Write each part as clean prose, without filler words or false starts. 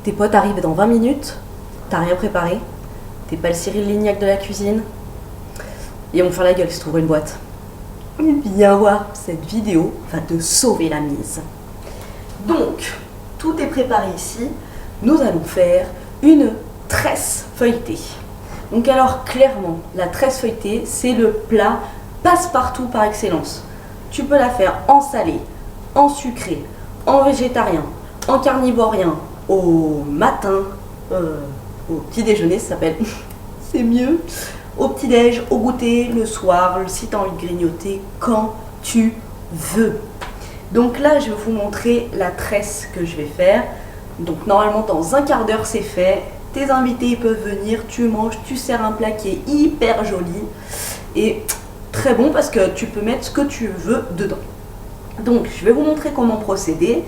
tes potes arrivent dans 20 minutes, t'as rien préparé, t'es pas le Cyril Lignac de la cuisine, et ils vont faire la gueule si tu ouvres une boîte. Viens voir, cette vidéo va te sauver la mise. Donc, tout est préparé ici. Nous allons faire une tresse feuilletée. Donc alors, clairement, la tresse feuilletée, c'est le plat passe-partout par excellence. Tu peux la faire en salé, en sucré, en végétarien, en carnivorien, au matin, au petit déjeuner, ça s'appelle, c'est mieux, au petit déj, au goûter, le soir, si tu as envie de grignoter, quand tu veux. Donc là, je vais vous montrer la tresse que je vais faire. Donc normalement, dans un quart d'heure, c'est fait. Tes invités ils peuvent venir, tu manges, tu sers un plat qui est hyper joli et très bon parce que tu peux mettre ce que tu veux dedans. Donc je vais vous montrer comment procéder.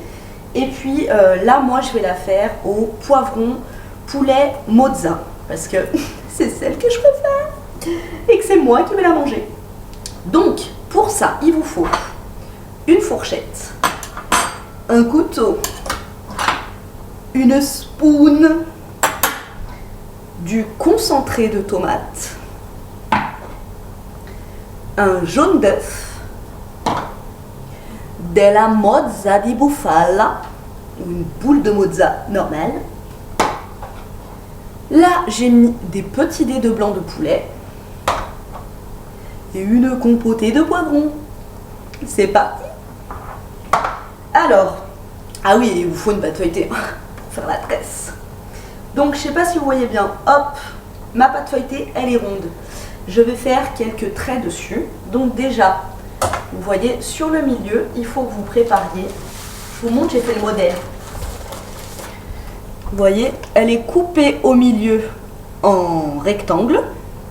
Et puis là, moi, je vais la faire au poivron poulet mozza parce que c'est celle que je préfère et que c'est moi qui vais la manger. Donc pour ça, il vous faut une fourchette, un couteau, une spoon, du concentré de tomate, un jaune d'œuf, de la mozza di bufala, une boule de mozza normale. Là, j'ai mis des petits dés de blanc de poulet et une compotée de poivrons. C'est parti. Alors, ah oui, il vous faut une pâte feuilletée pour faire la tresse. Donc, je ne sais pas si vous voyez bien, hop, ma pâte feuilletée, elle est ronde. Je vais faire quelques traits dessus. Donc déjà, vous voyez, sur le milieu, il faut que vous prépariez. Je vous montre, j'ai fait le modèle. Vous voyez, elle est coupée au milieu en rectangle,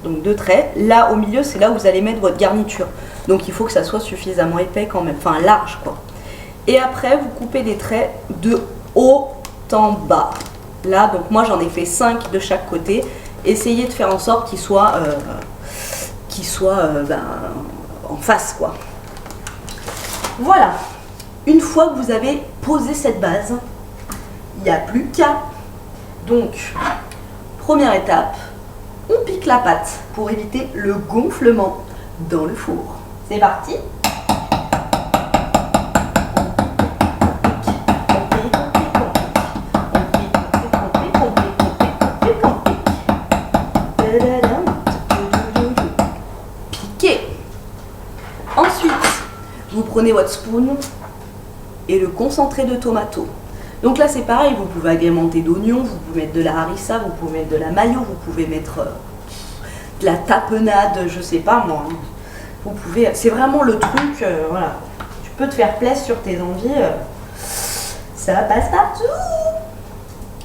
donc 2 traits. Là, au milieu, c'est là où vous allez mettre votre garniture. Donc, il faut que ça soit suffisamment épais quand même, enfin large, quoi. Et après, vous coupez des traits de haut en bas. Là, donc moi j'en ai fait 5 de chaque côté. Essayez de faire en sorte qu'ils soient, en face, quoi. Voilà. Une fois que vous avez posé cette base, il n'y a plus qu'à. Donc, première étape, on pique la pâte pour éviter le gonflement dans le four. C'est parti. Piquer. Ensuite, vous prenez votre spoon et le concentré de tomato. Donc là c'est pareil, vous pouvez agrémenter d'oignons, vous pouvez mettre de la harissa, vous pouvez mettre de la mayo, vous pouvez mettre de la tapenade, je sais pas moi. Vous pouvez, c'est vraiment le truc, voilà. Tu peux te faire plaisir sur tes envies, ça passe partout.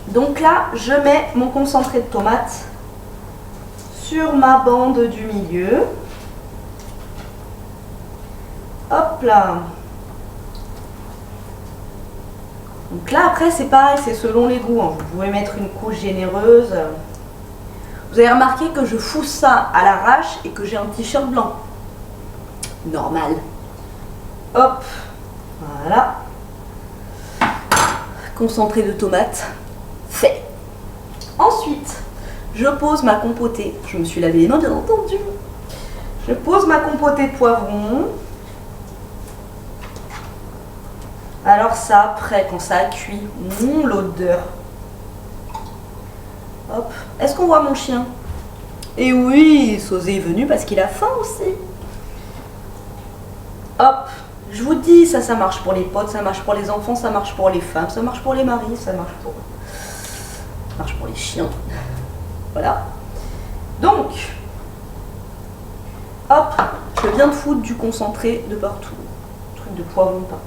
Donc là, je mets mon concentré de tomate sur ma bande du milieu. Hop là. Donc là, après, c'est pareil, c'est selon les goûts. Hein. Vous pouvez mettre une couche généreuse. Vous avez remarqué que je fous ça à l'arrache et que j'ai un t-shirt blanc. Normal. Hop. Voilà. Concentré de tomate. Fait. Ensuite, je pose ma compotée. Je me suis lavé les mains, bien entendu. Je pose ma compotée de poivron. Alors ça, après, quand ça a cuit, l'odeur. Hop. Est-ce qu'on voit mon chien? Et oui, Sosé est venu parce qu'il a faim aussi. Hop. Je vous dis, ça marche pour les potes, ça marche pour les enfants, ça marche pour les femmes, ça marche pour les maris, ça marche pour les chiens. Voilà. Donc, hop, je viens de foutre du concentré de partout. Truc de poivron de partout.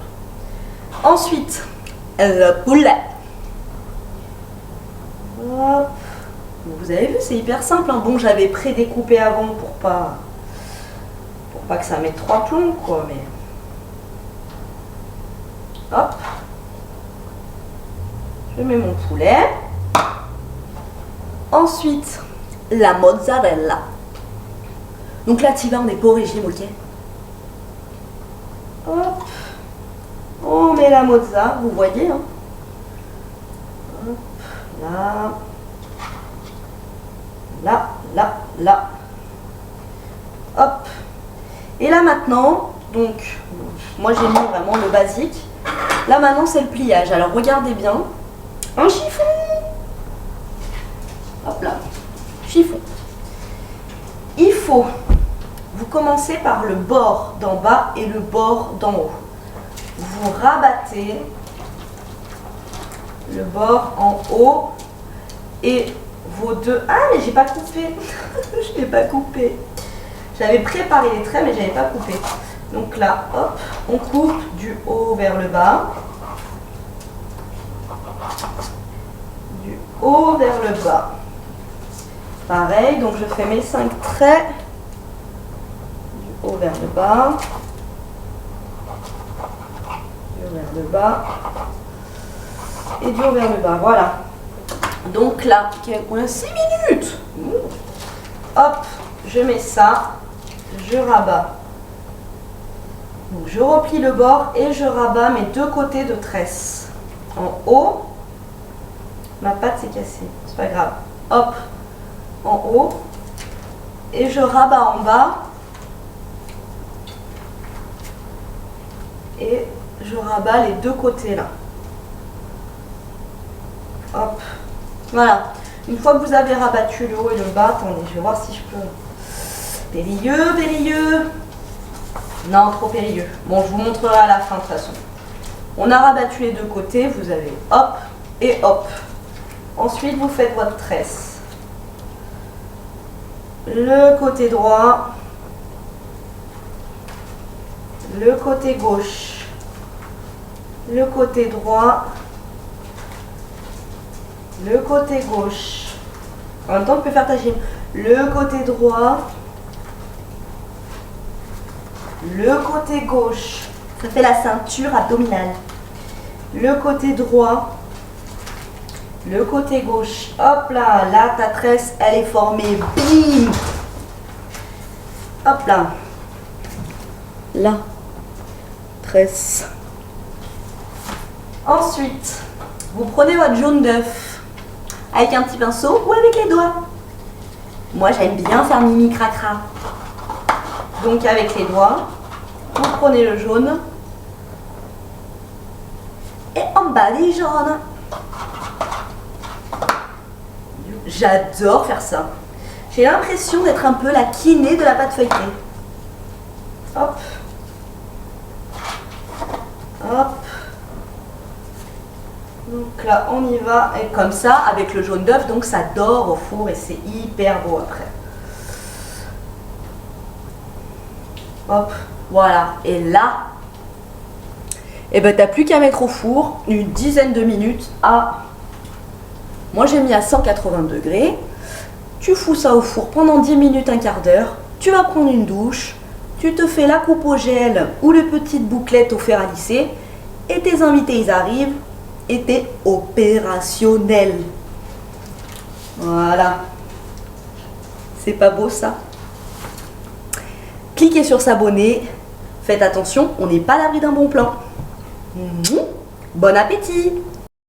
Ensuite, le poulet. Hop. Vous avez vu, c'est hyper simple. Hein. Bon, j'avais pré-découpé avant pour pas que ça mette 3 plombs, quoi. Mais hop. Je mets mon poulet. Ensuite, la mozzarella. Donc là, tu vas, on n'est pas au régime, ok? Hop. On met la mozza, vous voyez. Hein. Hop. Là. Là, là, là. Hop. Et là maintenant, donc, moi j'ai mis vraiment le basique. Là maintenant c'est le pliage. Alors regardez bien. Un chiffon. Hop là. Chiffon. Il faut, vous commencez par le bord d'en bas et le bord d'en haut. Vous rabattez le bord en haut et vos deux... Ah mais j'ai pas coupé. Je n'ai pas coupé. J'avais préparé les traits mais j'avais pas coupé. Donc là, hop, on coupe du haut vers le bas. Du haut vers le bas. Pareil, donc je fais mes 5 traits. Du haut vers le bas. Du haut vers le bas. Et du haut vers le bas, voilà. Donc là, on a 6 minutes. Hop, je mets ça. Je rabats. Donc je replie le bord et je rabats mes deux côtés de tresse. En haut, ma pâte s'est cassée, c'est pas grave. Hop, en haut, et je rabats en bas. Et je rabats les deux côtés là. Hop, voilà. Une fois que vous avez rabattu le haut et le bas, attendez, je vais voir si je peux. Périlleux, périlleux. Non, trop périlleux. Bon, je vous montrerai à la fin de toute façon. On a rabattu les deux côtés, vous avez hop et hop. Ensuite, vous faites votre tresse. Le côté droit. Le côté gauche. Le côté droit. Le côté gauche. En même temps, vous pouvez faire ta gym. Le côté droit. Le côté gauche, ça fait la ceinture abdominale. Le côté droit, le côté gauche. Hop là, là ta tresse, elle est formée. Bim. Hop là. Là, tresse. Ensuite, vous prenez votre jaune d'œuf avec un petit pinceau ou avec les doigts. Moi, j'aime bien faire mimi cracra. Donc avec les doigts, vous prenez le jaune et en bas les jaunes. J'adore faire ça. J'ai l'impression d'être un peu la kinée de la pâte feuilletée. Hop. Hop. Donc là, on y va. Et comme ça, avec le jaune d'œuf, donc ça dort au four et c'est hyper beau après. Hop, voilà. Et là, eh ben, t'as plus qu'à mettre au four une dizaine de minutes à... Moi, j'ai mis à 180 degrés. Tu fous ça au four pendant 10 minutes, un quart d'heure. Tu vas prendre une douche. Tu te fais la coupe au gel ou les petites bouclettes au fer à lisser. Et tes invités, ils arrivent. Et t'es opérationnel. Voilà. C'est pas beau, ça? Cliquez sur s'abonner. Faites attention, on n'est pas à l'abri d'un bon plan. Bon appétit!